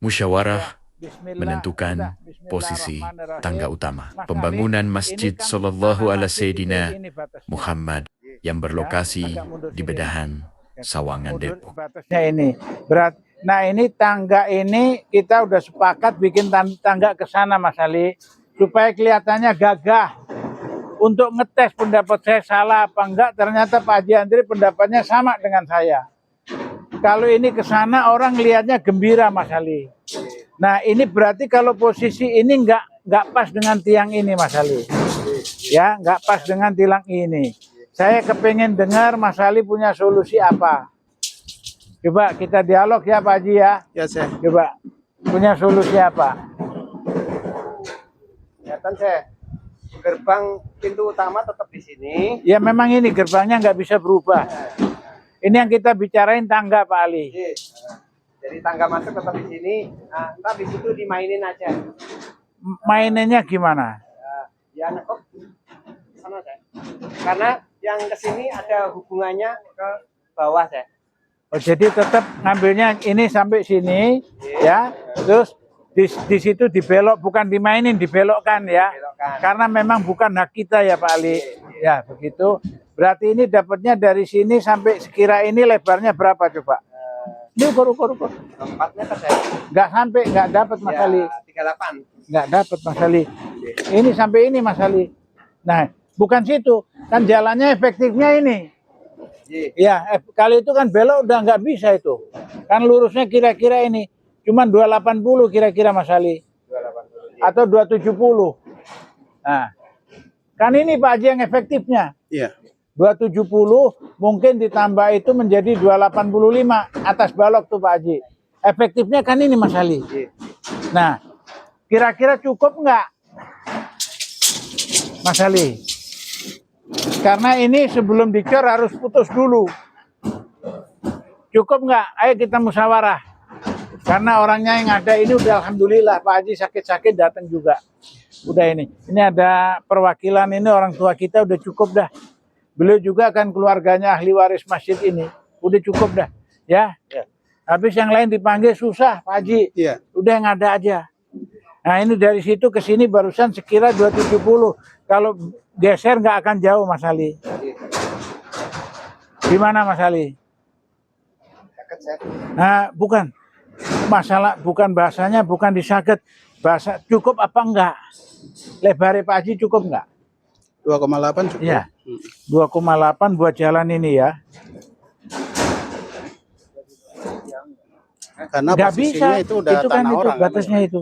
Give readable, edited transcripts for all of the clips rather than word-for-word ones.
Musyawarah menentukan posisi tangga utama pembangunan Masjid Sallallahu Ala Sayyidina Muhammad yang berlokasi di Bedahan, Sawangan, Depok. Ini berat. Nah, ini tangga ini kita udah sepakat bikin tangga ke sana, Mas Ali, supaya kelihatannya gagah. Untuk ngetes pendapat saya salah apa enggak, ternyata Pak Haji Andri pendapatnya sama dengan saya. Kalau ini ke sana orang lihatnya gembira, Mas Ali. Nah, ini berarti kalau posisi ini nggak pas dengan tiang ini, Mas Ali. Ya, nggak pas dengan tiang ini. Saya kepengen dengar Mas Ali punya solusi apa. Coba kita dialog ya Pak Haji ya. Ya, saya. Coba punya solusi apa? Ya kan saya gerbang pintu utama tetap di sini. Ya memang ini gerbangnya nggak bisa berubah. Ini yang kita bicarain tangga Pak Ali. Jadi tangga masuk tetap di sini. Nah, ntar di situ dimainin aja. Mainannya gimana? Ya nekop sana saya. Karena yang ke sini ada hubungannya ke bawah saya. Oh, jadi tetap ngambilnya ini sampai sini, ya. Terus di situ dibelok, bukan dimainin, dibelokkan ya. Dibelokkan. Karena memang bukan hak kita ya Pak Ali. Ya begitu. Berarti ini dapatnya dari sini sampai sekira ini lebarnya berapa coba? Ini ukur. 4 meter saya. Nggak sampai, nggak dapat Mas Ali. 38. Nggak dapat Mas Ali. Ini sampai ini Mas Ali. Nah, bukan situ. Kan jalannya efektifnya ini. Ya, kali itu kan belok udah nggak bisa itu. Kan lurusnya kira-kira ini. Cuman 280 kira-kira Mas Ali. 280. Atau 270. Nah, kan ini Pak Haji yang efektifnya. Iya. 270 mungkin ditambah itu menjadi 285 atas balok tuh Pak Haji. Efektifnya kan ini Mas Ali. Nah, kira-kira cukup nggak Mas Ali? Karena ini sebelum dicor harus putus dulu. Cukup nggak? Ayo kita musyawarah. Karena orangnya yang ada ini udah alhamdulillah Pak Haji sakit-sakit datang juga. Udah ini ada perwakilan ini orang tua kita udah cukup dah. Beliau juga kan keluarganya ahli waris masjid ini. Udah cukup dah. Ya. Habis yang lain dipanggil susah Pak Haji. Iya. Udah yang ada aja. Nah ini dari situ ke sini barusan sekira 270. Kalau geser nggak akan jauh Mas Ali. Gimana Mas Ali? Nah bukan. Masalah bukan bahasanya, bukan disaget. Bahasa cukup apa enggak? Lebarnya Pak Haji cukup enggak? 2,8 cukup. Iya. 2,8 buat jalan ini ya. Karena Nggak posisinya bisa. itu udah itu tanah kan itu, orang. batasnya kan? itu.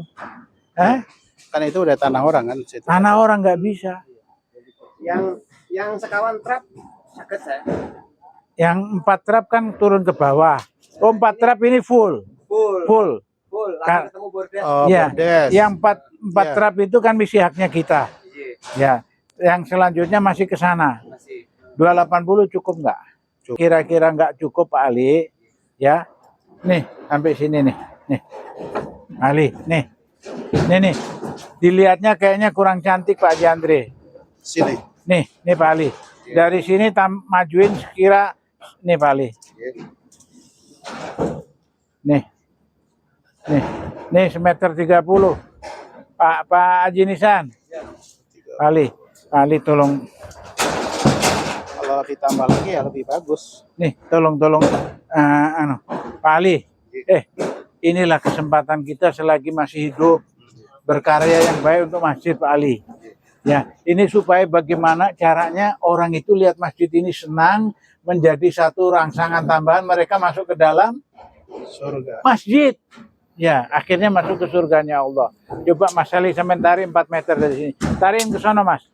Hah? Kan itu udah tanah orang kan situ. Tanah orang nggak bisa. Yang sekawan trap sakit saya. Yang 4 trap kan turun ke bawah. Oh 4 trap ini full. Full. Langsung ketemu bordes. Oh, ya. Bordes. Yang 4 trap itu kan misi haknya kita. Ya. Yang selanjutnya masih ke sana. 280 cukup nggak? Kira-kira nggak cukup Pak Ali. Ya. Nih, sampai sini nih. Nih. Ali, nih. Nih. Dilihatnya kayaknya kurang cantik Pak Haji Andri. Sini. Nih Pak Ali. Dari sini majuin sekira nih Pak Ali. Nih semeter 30. Pak Haji Nisan. Pak Ali tolong. Kalau ditambah lagi ya lebih bagus. Nih tolong Pak Ali. Inilah kesempatan kita selagi masih hidup berkarya yang baik untuk masjid Pak Ali. Ya, ini supaya bagaimana caranya orang itu lihat masjid ini senang, menjadi satu rangsangan tambahan mereka masuk ke dalam surga. Masjid. Ya, akhirnya masuk ke surganya Allah. Coba Mas Ali sampai tarik 4 meter dari sini. Tarikin ke sana Mas.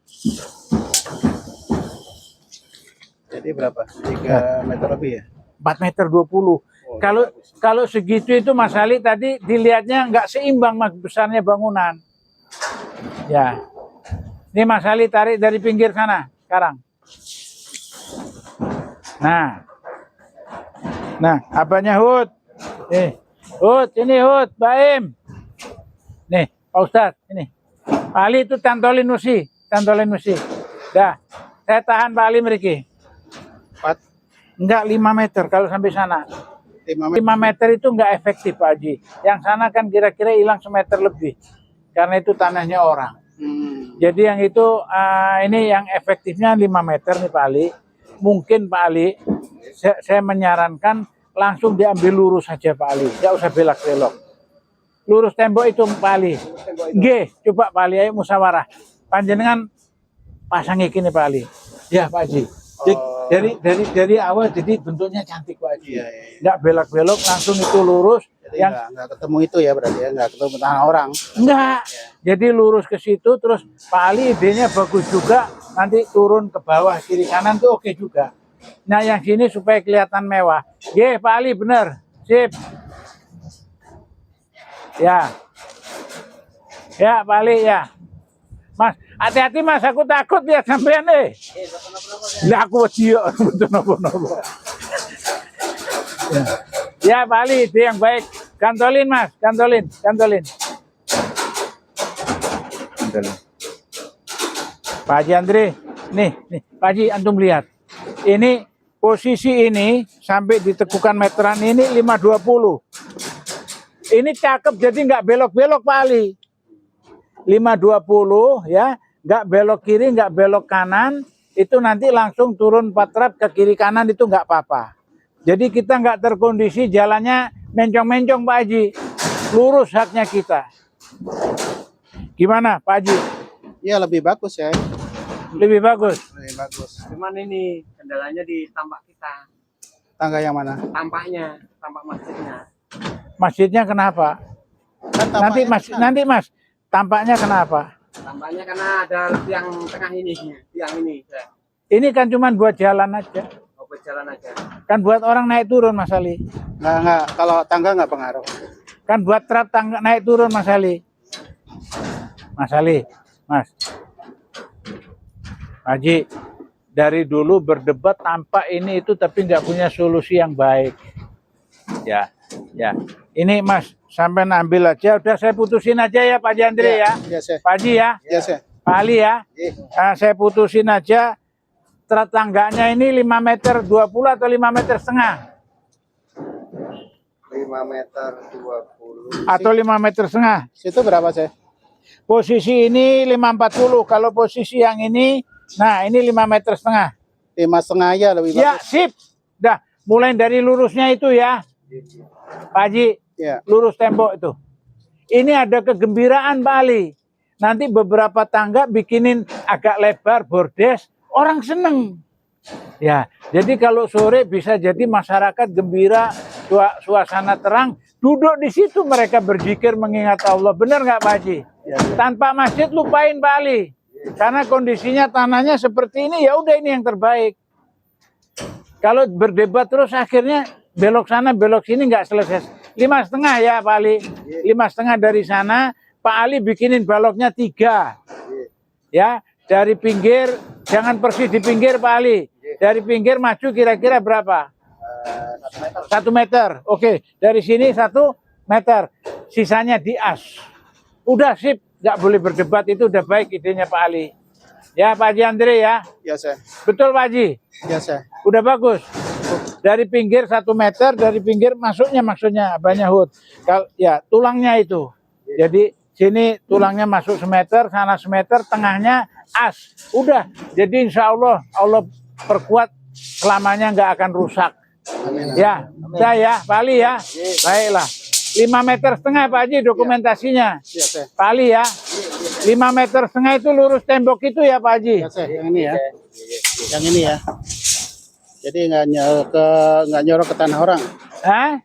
Jadi berapa? 3 meter lebih ya? 4 meter 20. Kalau segitu itu Mas Ali tadi dilihatnya nggak seimbang Mas besarnya bangunan. Ya. Ini Mas Ali tarik dari pinggir sana sekarang. Nah, apanya Hud? Hud, ini Hud, Baim. Nih, Pak Ustadz, ini. Pak Ali itu tantolin musi. Dah, saya tahan Pak Ali meriki. 4? Enggak, 5 meter kalau sampai sana. 5 meter itu nggak efektif Pak Haji. Yang sana kan kira-kira hilang 1 meter lebih. Karena itu tanahnya orang. Jadi yang itu ini yang efektifnya 5 meter nih Pak Ali. Mungkin Pak Ali, saya menyarankan langsung diambil lurus saja Pak Ali. Nggak usah belak-belok. Lurus tembok itu Pak Ali. G, coba Pak Ali, ayo musyawarah. Panjenengan pasang ini Pak Ali. Ya Pak Haji. Dari awal jadi bentuknya cantik Pak Haji. Nggak belak-belok, langsung itu lurus. Jadi nggak ketemu itu ya berarti ya, nggak ketemu tanah orang. Enggak. Jadi lurus ke situ, terus Pak Ali idenya bagus juga. Nanti turun ke bawah kiri kanan tuh oke juga. Nah yang sini supaya kelihatan mewah. Ye Pak Ali bener, sip. Ya, ya Pak Ali ya. Mas, hati-hati Mas, aku takut lihat sampean nih. Lah aku dia betul nopo-nopo. Ya Pak Ali itu yang baik. Kantolin Mas, kantolin. Pak Haji Andre, nih Pak Haji antum lihat. Ini posisi ini sampai ditekukan meteran ini 520. Ini cakep jadi nggak belok-belok Pak Ali. 520 ya, nggak belok kiri, nggak belok kanan. Itu nanti langsung turun 4 trap ke kiri kanan itu nggak apa-apa. Jadi kita nggak terkondisi jalannya mencong-mencong Pak Haji. Lurus haknya kita. Gimana Pak Haji? Iya lebih bagus ya. Lebih bagus. Lebih bagus. Cuman ini kendalanya di tampak kita. Tangga yang mana? Tampaknya, tampak masjidnya. Masjidnya kenapa? Kan Nanti Mas, tampaknya kenapa? Tampaknya karena ada tiang tengah ini, tiang ini. Ya. Ini kan cuma buat jalan aja. Oh, berjalan aja. Kan buat orang naik turun Mas Ali. Nggak, kalau tangga nggak pengaruh. Kan buat trap tangga naik turun Mas Ali. Mas Ali, Mas. Haji, dari dulu berdebat tampak ini itu tapi nggak punya solusi yang baik. Ya. Ini Mas, sampai ambil aja. Udah saya putusin aja ya Pak Haji Andre ya. Pak Haji ya. Pak Ali ya. Saya putusin aja. Tangganya ini 5 meter 20 atau 5 meter setengah? 5 meter 20. Atau 5 meter setengah? Situ berapa sih? Posisi ini 540. Kalau posisi yang ini, nah ini 5 meter setengah. 5,5 ya lebih bagus. Ya sip. Dah mulai dari lurusnya itu ya. Pak Haji, lurus tembok itu. Ini ada kegembiraan Pak Ali. Nanti beberapa tangga bikinin agak lebar bordes. Orang seneng. Ya, jadi kalau sore bisa jadi masyarakat gembira, suasana terang, duduk di situ mereka berzikir mengingat Allah. Benar nggak Pak Haji? Tanpa masjid lupain Pak Ali. Karena kondisinya tanahnya seperti ini, ya udah ini yang terbaik. Kalau berdebat terus akhirnya belok sana belok sini nggak selesai. 5,5 ya Pak Ali. 5,5 dari sana. Pak Ali bikinin baloknya 3. Ya. Dari pinggir, jangan persis di pinggir Pak Ali. Dari pinggir maju kira-kira berapa? 1 meter. Oke, dari sini 1 meter. Sisanya di as. Udah sip, nggak boleh berdebat, itu udah baik idenya Pak Ali. Ya Pak Haji Andre ya. Ya saya. Betul Pak Haji? Ya saya. Udah bagus. Dari pinggir 1 meter, dari pinggir maksudnya banyak hut. Ya tulangnya itu. Jadi sini tulangnya masuk 1 meter, sana 1 meter, tengahnya as. Udah. Jadi insya Allah perkuat selamanya nggak akan rusak. Amin. Ya, saya Pak Ali ya. Baiklah. 5,5 meter Pak Haji dokumentasinya. Ya saya. Pak Ali ya. 5,5 meter itu lurus tembok itu ya Pak Haji. Ya saya. Yang ini ya. Yang ini ya. Jadi nggak nyorok ke tanah orang. Hah?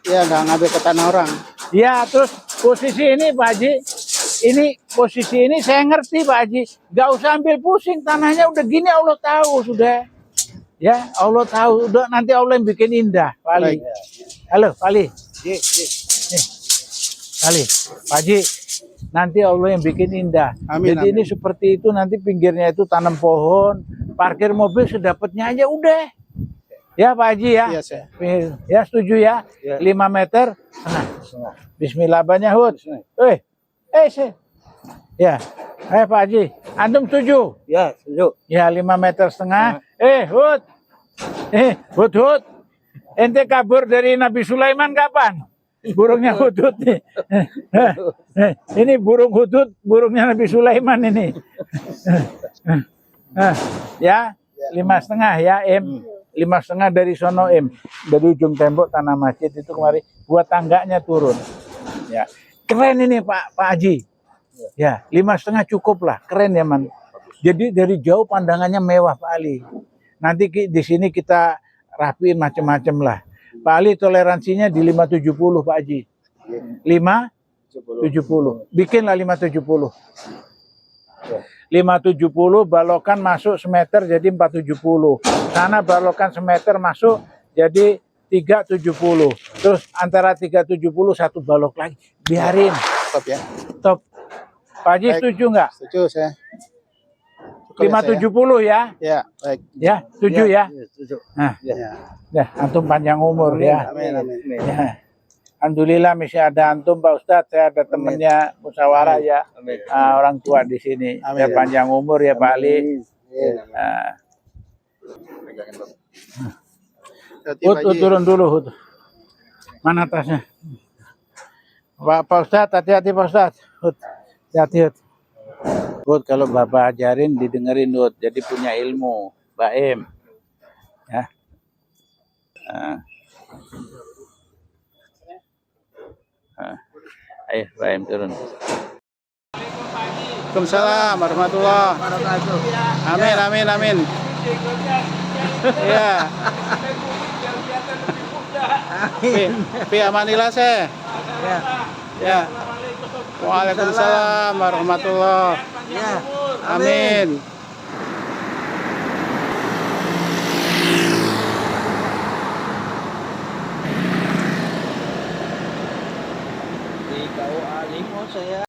Ya nggak ngambil ke tanah orang. Ya, terus posisi ini Pak Haji, posisi ini saya ngerti Pak Haji, nggak usah ambil pusing, tanahnya udah gini Allah tahu sudah. Ya, Allah tahu, udah nanti Allah yang bikin indah, Pak Ali. Halo, Pak Ali. Nih, Pak Ali, Pak Haji, nanti Allah yang bikin indah. Amin, Jadi ini seperti itu, nanti pinggirnya itu tanam pohon, parkir mobil sedapatnya aja udah. Ya Pak Haji ya. Iya saya. Ya setuju ya. 5 meter setengah. Bismillah banyak hut. Ya. Pak Haji, antum setuju? Ya setuju. Ya 5 meter setengah. Hut. Hut. Ente kabur dari Nabi Sulaiman kapan? Burungnya hudud nih. Ini burung hudud, burungnya Nabi Sulaiman ini. Ya, 5,5 ya M. 5,5 dari sono M. Dari ujung tembok tanah masjid itu kemarin buat tangganya turun. Ya, keren ini Pak Haji. Ya, 5,5 cukup lah, keren ya man. Jadi dari jauh pandangannya mewah Pak Ali. Nanti di sini kita rapiin macam-macam lah. Pak Ali toleransinya di 570 Pak Haji. 570. Bikinlah 570. 570 balokan masuk semeter jadi 470. Sana balokan semeter masuk jadi 370. Terus antara 370 satu balok lagi. Biarin. Top ya. Top. Pak Haji setuju nggak? Setuju saya. 570 ya? Ya, baik. Ya, setuju ya? Setuju. Nah, Ya. ya, antum panjang umur ya. Amin, amin. Ya. Alhamdulillah masih ada antum Pak Ustadz, saya ada temennya musyawarah ya, orang tua di sini. Amin. Ya panjang umur ya Pak Ali. Turun dulu. Hud. Mana tasnya? Pak Ustadz, hati-hati Pak Ustadz. Hati-hati. Hud, kalau Bapak ajarin didengerin Hud, jadi punya ilmu. Baim. Ya. Ayo, Baim turun. Waalaikumsalam warahmatullahi wabarakatuh. Amin, amin, amin. Iya. Fi amanillah saya. Ya. Ya. Waalaikumsalam warahmatullahi. Ya. Amin. Di KUA Limo saya